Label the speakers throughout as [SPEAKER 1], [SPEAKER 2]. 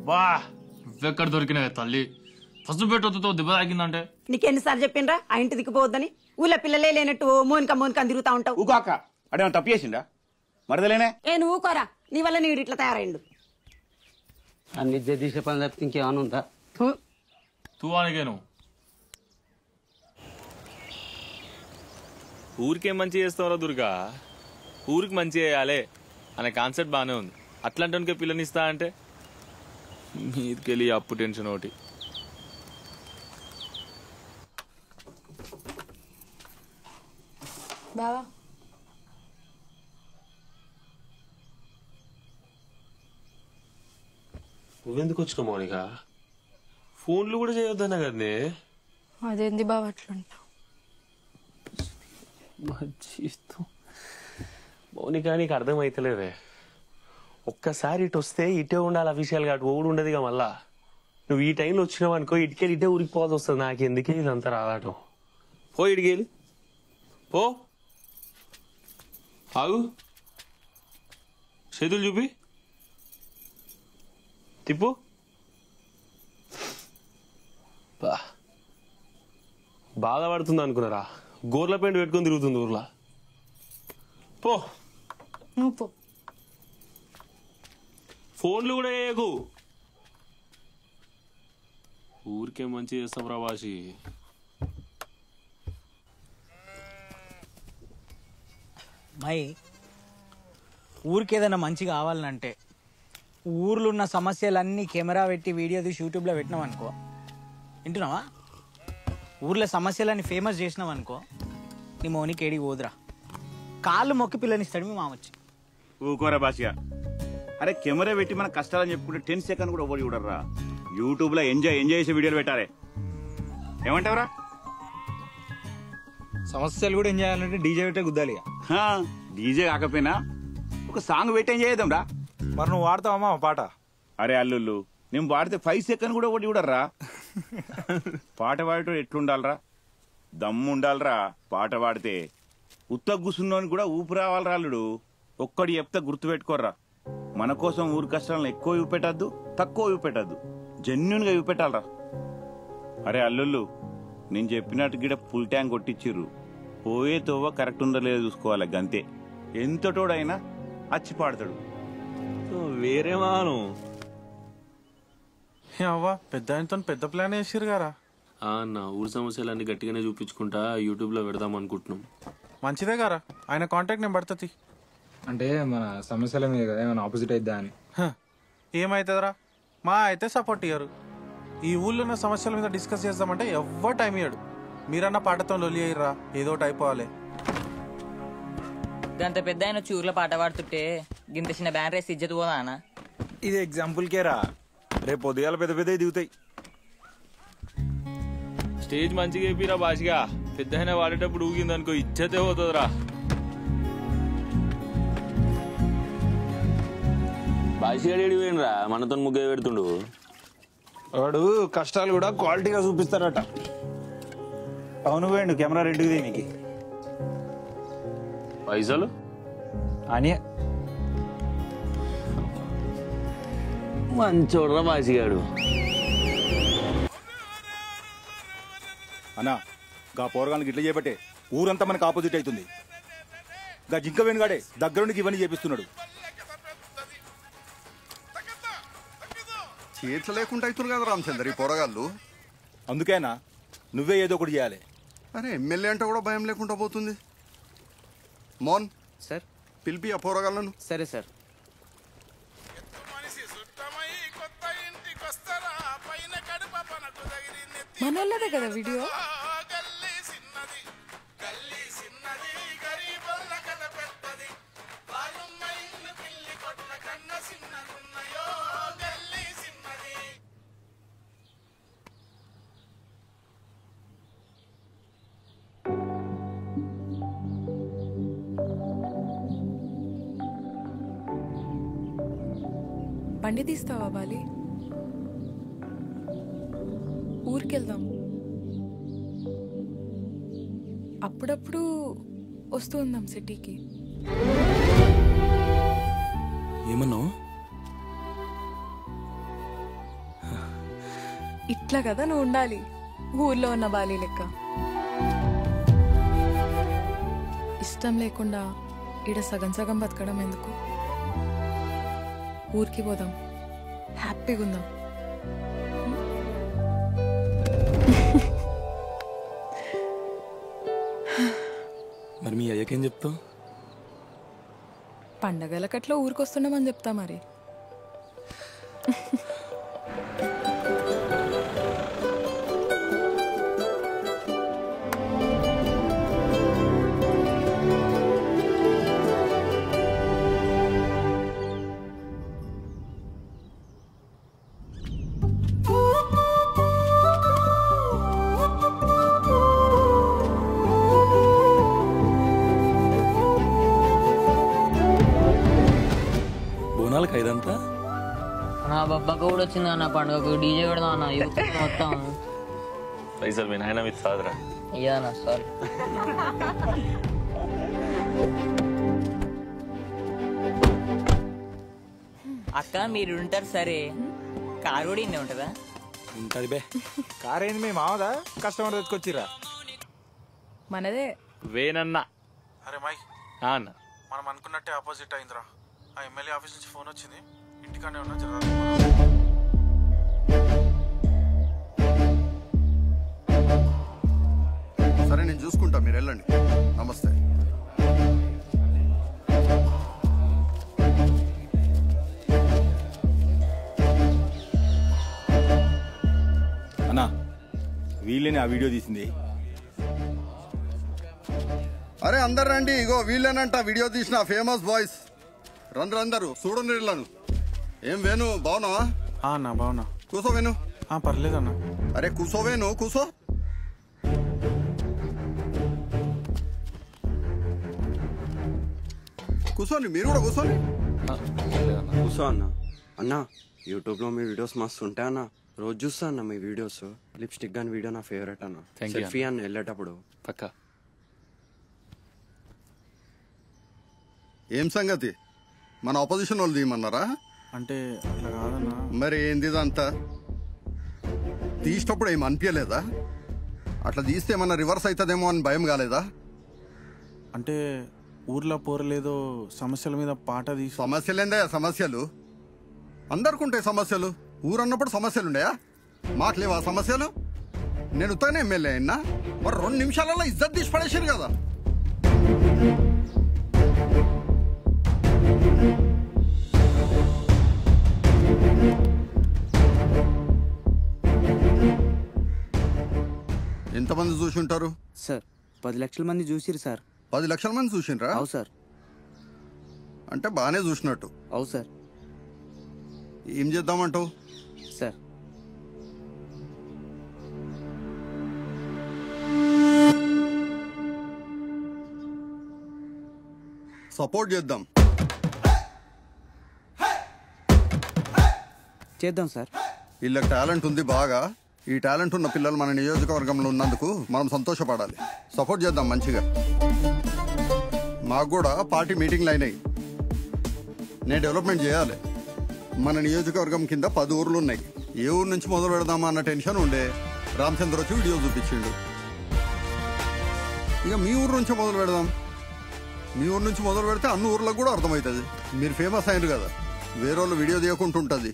[SPEAKER 1] బా నువ్వెక్కడ దొరికినావే తల్లి ఫస్ట్ పెట్టొద్దుతో దెబ్బ తాగిందంటే
[SPEAKER 2] నీకెన్నిసార్లు చెప్పిండ్రా ఆ ఇంటి దిక్కుపోవద్దని ఊళ్ళో పిల్లలే లేనట్టు మోనిక తిరుగుతా ఉంటావు.
[SPEAKER 3] ఊకాక అడేమన్నా తప్పు చేసిండా మరదలేనే
[SPEAKER 2] నువ్వు ఊకోరా నీ వల్ల నీడు ఇట్లా తయారైండు.
[SPEAKER 4] అన్ని తీసే పని తప్పితే ఇంకేమైనా ఉందా?
[SPEAKER 1] తూవానికేను
[SPEAKER 5] ఊరికేం మంచి చేస్తావురా దుర్గా, ఊరికి మంచి చేయాలి అనే కాన్సెప్ట్ బాగానే ఉంది. అట్లాంటి పిల్లనిస్తా అంటే మీదికెళ్ళి అప్పు టెన్షన్ ఒకటి.
[SPEAKER 6] బావా
[SPEAKER 7] నువ్వెందుకు వచ్చినావు మౌనిక? ఫోన్లు కూడా చేయొద్దన్నా కదనే.
[SPEAKER 6] అదేంది బావ అట్లుంటావు?
[SPEAKER 7] మౌనిక నీకు అర్థమైతలేదే. ఒక్కసారి ఇటు వస్తే ఇటే ఉండాలి అఫీషియల్ గా, అటు ఓడు ఉండదుగా. మళ్ళా నువ్వు ఈ టైంలో వచ్చినావు అనుకో ఇటుకెళ్ళి ఇటే ఊరికి పోవాల్సి వస్తుంది. నాకు ఎందుకే ఇదంతా రాదాటం.
[SPEAKER 5] పో ఇడికెళ్ళి పో. ఆగు, చేతులు చూపి తిప్పు.
[SPEAKER 7] బాధపడుతుంది అనుకున్నారా? గోర్ల పెయింట్ పెట్టుకొని తిరుగుతుంది ఊర్లా. పో
[SPEAKER 6] నువ్వు పో.
[SPEAKER 7] ఫోన్లు కూడా వేయకు. ఊరికే మంచి చేస్తాం ప్రవాసి.
[SPEAKER 8] మై ఊరికి ఏదైనా మంచి కావాలంటే ఊర్లో ఉన్న సమస్యలన్నీ కెమెరా పెట్టి వీడియో తీసి యూట్యూబ్లో పెట్టినాం అనుకో, వింటున్నావా? ఊర్లో సమస్యలన్నీ ఫేమస్ చేసినాం అనుకో, నీ మౌనికి ఏడికి పోదురా, కాళ్ళు మొక్కి పిల్లనిస్తాడు మీ మామచ్చి.
[SPEAKER 3] ఊకోరా బాసిగా. అరే కెమెరా పెట్టి మన కష్టాలని చెప్పుకుంటే 10 సెకండ్ కూడా ఓడి చూడరా. యూట్యూబ్ లో ఎంజాయ్ చేసే వీడియోలు పెట్టాలి. ఏమంటావురా?
[SPEAKER 8] సమస్యలు కూడా ఎంజాయ్ చేయాలంటే డీజే పెట్టే గుద్దాలి.
[SPEAKER 3] డీజే కాకపోయినా ఒక సాంగ్ పెట్టి ఎంజాయ్ చేద్దాం రా.
[SPEAKER 1] మరి నువ్వు వాడతావమ్మా పాట?
[SPEAKER 3] అరే అల్లుళ్ళు, నేను పాడితే 5 సెకండ్ కూడా ఓడి చూడర్రా. పాట పాడటం ఎట్లుండాలరా? దమ్ము ఉండాలరా. పాట పాడితే ఉత్త కూసున్నోని కూడా ఊపు రావాలరా. అల్లుడు ఒక్కడి చెప్తే గుర్తు పెట్టుకోర్రా. మన కోసం ఊరి కష్టాలను ఎక్కువ చూపెట్టద్దు, తక్కువ చూపెట్టద్దు, జెన్యున్ గా చూపెట్టాలరా. అరే అల్లుళ్ళు, నేను చెప్పినట్టు గిడ ఫుల్ ట్యాంక్ కొట్టించిర్రు. పోయే తోవ కరెక్ట్ ఉందో లేదో చూసుకోవాలి. గంతే. ఎంతటోడైనా అచ్చి పాడతాడు.
[SPEAKER 7] వేరే మాను
[SPEAKER 1] అవ్వా పెద్ద ఆయనతో పెద్ద ప్లాన్ వేసిరు గారా.
[SPEAKER 7] అన్న ఊరి సమస్యలన్నీ గట్టిగానే చూపించుకుంటా యూట్యూబ్ లో పెడదాం అనుకుంటున్నాం.
[SPEAKER 1] మంచిదే గారా, ఆయన కాంటాక్ట్ నేను పడుతుంది.
[SPEAKER 9] అంటే మన సమస్యల మీద కదా ఏమైనా ఆపోజిట్ అయిద్దా అని.
[SPEAKER 1] ఏమైతుందిరా, మా అయితే సపోర్ట్ ఇయ్యరు. ఈ ఊళ్ళో ఉన్న సమస్యల మీద డిస్కస్ చేద్దామంటే ఎవ్వరు టైం ఇయ్యాడు. మీరన్నా పాటతో లొల్లి అయ్యిర్రా, ఏదో ఒకటి అయిపోవాలి.
[SPEAKER 10] గంత పెద్ద ఆయన వచ్చి ఊర్లో పాట పాడుతుంటే గింత చిన్న బ్యాన్ రేసి ఇజ్జత్ పోదా అన్న?
[SPEAKER 1] ఇది ఎగ్జాంపుల్ కేరా, రేపు పొద్దుగాల పెద్ద పెద్ద దిగుతాయి.
[SPEAKER 5] స్టేజ్ మంచిగా అయిపోయిరా బాసిగా. పెద్ద అయినా వాడేటప్పుడు ఊగిందనుకో ఇజ్జతే పోతుందిరా.
[SPEAKER 7] బాసిగాడి పోయినరా, మనతో ముగ్గే పెడుతుండు.
[SPEAKER 1] వాడు కష్టాలు కూడా క్వాలిటీగా చూపిస్తారట. అవును పోయిండు కెమెరా రెండుకి దీనికి
[SPEAKER 7] పైసలు
[SPEAKER 1] అని.
[SPEAKER 7] మంచోడ్రా బాసిగాడు.
[SPEAKER 3] అన్నా గా పోరగానికి ఇట్లా చేపట్టే ఊరంతా మనకు ఆపోజిట్ అవుతుంది. గా జింక వేణుగాడే దగ్గరుండికి ఇవన్నీ చేపిస్తున్నాడు.
[SPEAKER 11] చేట్లు లేకుండా అవుతున్నారు కదా రామచంద్ర ఈ పోరగాళ్ళు.
[SPEAKER 3] అందుకేనా నువ్వే ఏదో ఒకటి చేయాలి.
[SPEAKER 11] అరే ఎమ్మెల్యే అంటే కూడా భయం లేకుండా పోతుంది. మోన్
[SPEAKER 4] సార్
[SPEAKER 11] పిలిపి ఆ పోరగాళ్ళను.
[SPEAKER 4] సరే సార్.
[SPEAKER 6] మనోళ్ళదే కదా వీడియో. బండి తీస్తావా బాలి? ఊరికెళ్దాం. అప్పుడప్పుడు వస్తూ ఉందాం సిటీకి.
[SPEAKER 5] ఏమన్నావు?
[SPEAKER 6] ఇట్లా కదా నువ్వు ఉండాలి, ఊర్లో ఉన్న బాలి లెక్క. ఇష్టం లేకుండా ఈడ సగం సగం బతకడం ఎందుకు? ఊరికి పోదాం, హ్యాపీగా ఉందాం.
[SPEAKER 12] మరి మీ అయ్యకేం చెప్తావు?
[SPEAKER 6] పండగలకట్లా ఊరికొస్తున్నామని చెప్తా మరి.
[SPEAKER 12] బోనాలకు ఐదంతా
[SPEAKER 10] నా బొబ్బకు కూడా వచ్చింది అన్న పండుగకు. డీజే పెడదాం అన్న, యూత్ మొత్తం.
[SPEAKER 5] పైసలు మీ నాయన మీద సాదరా
[SPEAKER 10] ఇయ్యా సారీ. అక్క మీరు ఉంటారు సరే, కారు కూడా ఇన్నే ఉంటుందా?
[SPEAKER 12] ఉంటది బే.
[SPEAKER 9] కార్ ఏంది మేము మావదా కస్టమర్ తెచ్చుకొచ్చిరా?
[SPEAKER 6] మనదే.
[SPEAKER 5] వేనన్నా.
[SPEAKER 1] అరే మైక్
[SPEAKER 5] అన్న
[SPEAKER 1] మనం అనుకున్నట్టే ఆపోజిట్ అయిందిరా. ఆ ఎమ్మెల్యే ఆఫీస్ నుంచి ఫోన్ వచ్చింది, ఇంటికానే ఉన్నా జర.
[SPEAKER 11] సరే నేను చూసుకుంటా, మీరు వెళ్ళండి. నమస్తే.
[SPEAKER 13] అన్నా వీళ్ళని ఆ వీడియో తీసింది.
[SPEAKER 11] అరే అందరు రండి, ఇగో వీళ్ళేనంట వీడియో తీసిన ఫేమస్ బాయ్స్. రందరు అందరు చూడండి వీళ్ళను. ఏం వేణు బాగున్నావా?
[SPEAKER 1] అన్నా బాగున్నా.
[SPEAKER 11] కూసో వేణు.
[SPEAKER 1] పర్లేదన్నా.
[SPEAKER 11] అరే కూసో వేణు, కూసో. కూర్చోండి, మీరు కూడా కూర్చోండి.
[SPEAKER 14] కూర్చో అన్న. అన్న యూట్యూబ్లో మీ వీడియోస్ మస్తు ఉంటాయి అన్న, రోజు చూస్తా అన్న మీ వీడియోస్. లిప్స్టిక్ గాని వీడియో నా ఫేవరెట్ అన్న. సెల్ఫీ అన్న వెళ్ళేటప్పుడు
[SPEAKER 5] పక్కా.
[SPEAKER 11] ఏం సంగతి, మన ఆపోజిషన్ వాళ్ళు తీయమన్నారా?
[SPEAKER 1] అంటే అట్లా కాదన్నా.
[SPEAKER 11] మరి ఏంది ఇదంతా? తీసేటప్పుడు ఏం అనిపించలేదా? అట్లా తీస్తే ఏమన్నా రివర్స్ అవుతుందేమో అని భయం కాలేదా?
[SPEAKER 1] అంటే ఊర్లో పోరలేదో సమస్యల మీద పాట తీసి.
[SPEAKER 11] సమస్యలేందా సమస్యలు? అందరికుంటాయి సమస్యలు. ఊరన్నప్పుడు సమస్యలు ఉన్నాయా? మాకు లేవా సమస్యలు? నేను ఉత్తగానే ఎమ్మెల్యే అయినా, మరి 2 నిమిషాలలో ఇజ్జత్ తీసి పడేసారు కదా. ఎంతమంది చూసి ఉంటారు
[SPEAKER 15] సార్? 10 లక్షల మంది చూసిరు సార్.
[SPEAKER 11] 10 లక్షల మంది చూసిండ్రా?
[SPEAKER 15] అవు సార్.
[SPEAKER 11] అంటే బాగానే చూసినట్టు.
[SPEAKER 15] అవు సార్.
[SPEAKER 11] ఏం చేద్దామంటావు
[SPEAKER 15] సార్?
[SPEAKER 11] సపోర్ట్ చేద్దాం.
[SPEAKER 15] చేద్దాం సార్.
[SPEAKER 11] వీళ్ళకి టాలెంట్ ఉంది బాగా. ఈ టాలెంట్ ఉన్న పిల్లలు మన నియోజకవర్గంలో ఉన్నందుకు మనం సంతోషపడాలి. సపోర్ట్ చేద్దాం మంచిగా. మాకు కూడా పార్టీ మీటింగ్లు అయినాయి. నేను డెవలప్మెంట్ చేయాలి. మన నియోజకవర్గం కింద 10 ఊర్లు ఉన్నాయి. ఏ ఊరు నుంచి మొదలు పెడదామా అన్న టెన్షన్ ఉండే. రామచంద్ర వచ్చి వీడియో చూపించిండు. ఇక మీ ఊరు నుంచి మొదలు పెడదాం. మీ ఊరు నుంచి మొదలు పెడితే అన్ని ఊర్లకు కూడా అర్థమవుతుంది. మీరు ఫేమస్ అయినారు కదా, వేరే వాళ్ళు వీడియో తీయకుంటుంటుంది.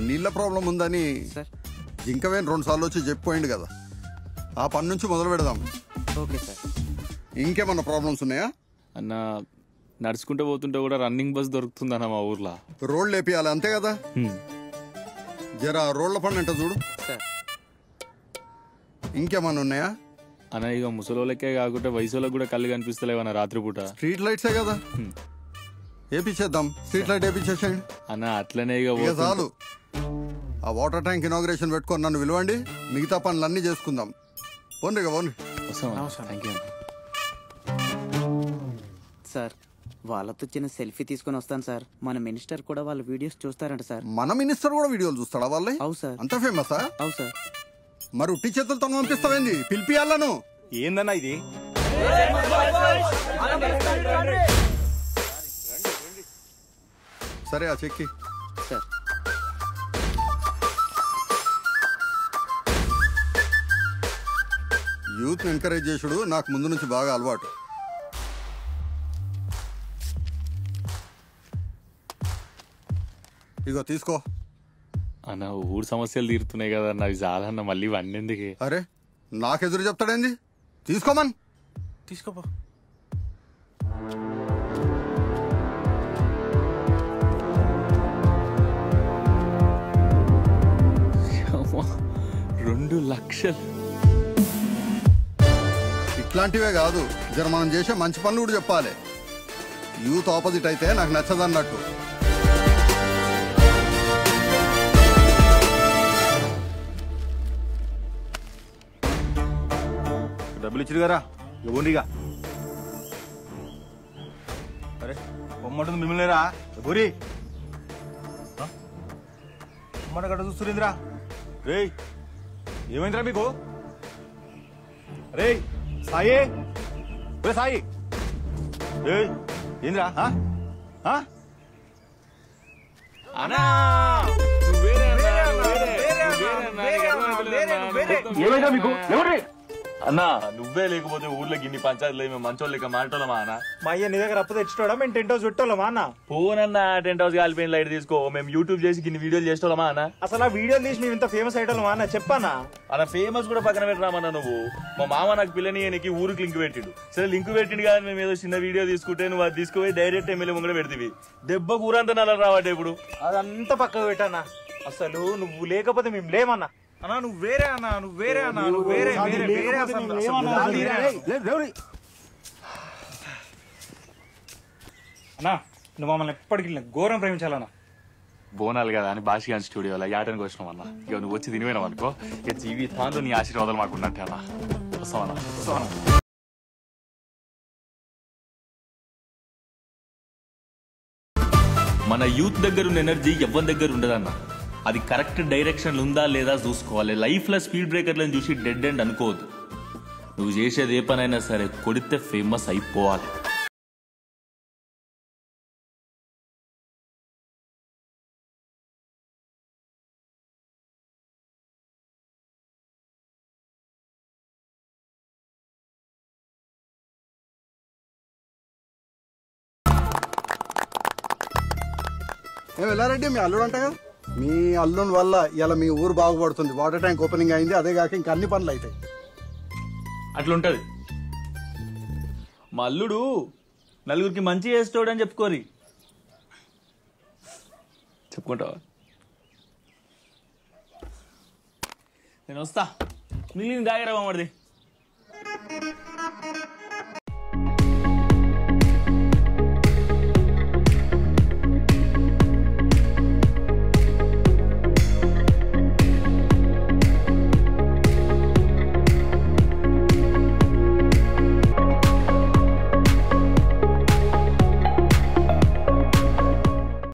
[SPEAKER 11] నీళ్ళ ప్రాబ్లం ఉందని జింకవేన్ 2 సార్లు వచ్చి చెప్పిపోయింది కదా, ఆ పని నుంచి మొదలు పెడదాం.
[SPEAKER 15] Okay sir.
[SPEAKER 11] ఇంకేమన్నా ప్రాబ్లమ్స్ ఉన్నాయా?
[SPEAKER 5] అన్న నడుచుకుంటూ పోతుంటే కూడా రన్నింగ్ బస్ దొరుకుతుందన్న మా ఊర్లో.
[SPEAKER 11] రోడ్లు వేపియాలి అంతే కదా. జర రోడ్ల పని అంట చూడు. ఇంకేమన్నా ఉన్నాయా
[SPEAKER 5] అన్న? ఇక ముసలోళ్ళకే కాకుండా వయసులోకి కూడా కళ్ళు కనిపిస్తలేవన్న రాత్రిపూట.
[SPEAKER 11] స్ట్రీట్ లైట్సే కదా, వేపించేద్దాం. స్ట్రీట్ లైట్ వేపించేసేయండి
[SPEAKER 5] అన్న. అట్లనే
[SPEAKER 11] ఇక చాలు. ఆ వాటర్ ట్యాంక్ ఇనాగ్రేషన్ పెట్టుకొని నన్ను పిలవండి, మిగతా పనులన్నీ చేసుకుందాం. పోండి ఇక పోండి.
[SPEAKER 15] సార్ వాళ్ళతో చిన్న సెల్ఫీ తీసుకొని వస్తాను సార్. మన మినిస్టర్ కూడా వాళ్ళ వీడియోస్ చూస్తారంట సార్.
[SPEAKER 11] మన మినిస్టర్ కూడా వీడియోలు చూస్తాడా వాళ్ళే?
[SPEAKER 15] అవు సార్.
[SPEAKER 11] అంత ఫేమసా?
[SPEAKER 15] అవు సార్.
[SPEAKER 11] మరి ఉట్టి చేతులతో పంపిస్తావేంది? పిలిపియాలను.
[SPEAKER 13] ఏందన్నా ఇది?
[SPEAKER 11] సరే ఆ చెక్కి
[SPEAKER 15] సార్.
[SPEAKER 11] ని ఎంకరేజ్ చేసుడు నాకు ముందు నుంచి బాగా అలవాటు. ఇగో తీసుకో
[SPEAKER 5] అన్న. ఊరు సమస్యలు తీరుతున్నాయి కదా అన్న, అవి చాలన్న, మళ్ళీ ఇవన్నీ ఎందుకే?
[SPEAKER 11] అరే నాకెదురు చెప్తాడేంది, తీసుకోమన్.
[SPEAKER 1] తీసుకోపో.
[SPEAKER 5] అమ్మా, 2 లక్షలు.
[SPEAKER 11] ఇట్లాంటివే కాదు, జర మనం చేసే మంచి పనులు కూడా చెప్పాలి. యూత్ ఆపోజిట్ అయితే నాకు నచ్చదన్నట్టు.
[SPEAKER 13] డబ్బులు ఇచ్చారు కదా బోండిగా. అరే బొమ్మంటుంది మిమ్మల్ని రా బోరి బొమ్మట గడ్డ చూస్తురిందిరా. రే ఏమైందిరా మీకు? రే సాయి, రే సాయి, రే ఏందిరా?
[SPEAKER 5] ఏమైనా మీకు అన్నా? నువ్వే లేకపోతే ఊర్లో గిన్ని పంచాయతీలు మేము మంచోళ్ళు లెక్క మాటోళ్ళమా అన్న?
[SPEAKER 8] మా అయ్య నీ దగ్గర అప్పు తెచ్చుకోవడం మేము టెంట్ హౌస్ పెట్టోళ్ళమా అన్న?
[SPEAKER 5] పోనన్నా, టెంట్ హౌస్ కాలిపోయిన లైట్ తీసుకో, మేము యూట్యూబ్ చేసి గిన్ని వీడియోలు చేసేవాళ్ళమా అన్న?
[SPEAKER 8] అసలు ఆ వీడియోలు తీసి మేము ఇంత ఫేమస్ అయ్యేటోళ్ళమా అన్న? చెప్పన్నా
[SPEAKER 5] అన్న. ఫేమస్ కూడా పక్కన పెట్టరామన్నా నువ్వు. మా మామ నాకు పిల్లనికి ఊరికి లింక్ పెట్టిండు. సరే లింక్ పెట్టిండు కానీ మేము ఏదో చిన్న వీడియో తీసుకుంటే నువ్వు అది తీసుకుపోయి డైరెక్ట్ ఎమ్మెల్యే ముంగడ పెడితే దెబ్బ ఊరంతా నల్ల రావట్టే. ఇప్పుడు
[SPEAKER 8] అదంతా పక్కకు పెట్టానా? అసలు నువ్వు లేకపోతే మేము లేమన్నా.
[SPEAKER 1] అన్నా నువ్వు వేరే అన్నా, నువ్వు వేరే అన్నా, నువ్వు వేరే వేరే
[SPEAKER 8] అన్నా. నువ్వు మమ్మల్ని ఎప్పటికీ ఘోరం ప్రేమించాలన్నా.
[SPEAKER 5] బోనాలు కదా అని భాషగాన్ స్టూడియోలో యాటానికి వచ్చినాం అన్న. ఇక నువ్వు వచ్చి తినిపోయినావు అనుకో, ఇక జీవితాంతో నీ ఆశీర్వాదాలు మాకు ఉన్నట్టే అన్న. వస్తామన్నా. మన యూత్ దగ్గర ఉన్న ఎనర్జీ ఎవరి దగ్గర ఉండదన్న. అది కరెక్ట్ డైరెక్షన్ ఉందా లేదా చూసుకోవాలి. లైఫ్ లో స్పీడ్ బ్రేకర్లను చూసి డెడ్ ఎండ్ అనుకోవద్దు. నువ్వు చేసేది ఏ పనైనా సరే కొడితే ఫేమస్ అయిపోవాలి.
[SPEAKER 11] ఎల్లారెడ్డి మీ అల్లుడు అంట కదా, మీ అల్లుని వల్ల ఇలా మీ ఊరు బాగుపడుతుంది. వాటర్ ట్యాంక్ ఓపెనింగ్ అయింది, అదే కాక ఇంకా అన్ని పనులు అవుతాయి.
[SPEAKER 5] అట్లుంటది. మా అల్లుడు నలుగురికి మంచి చేస్తాడని చెప్పుకోరి. చెప్పుకుంటావా? నేను వస్తా, మిగిలిన దాగరా మామడిది.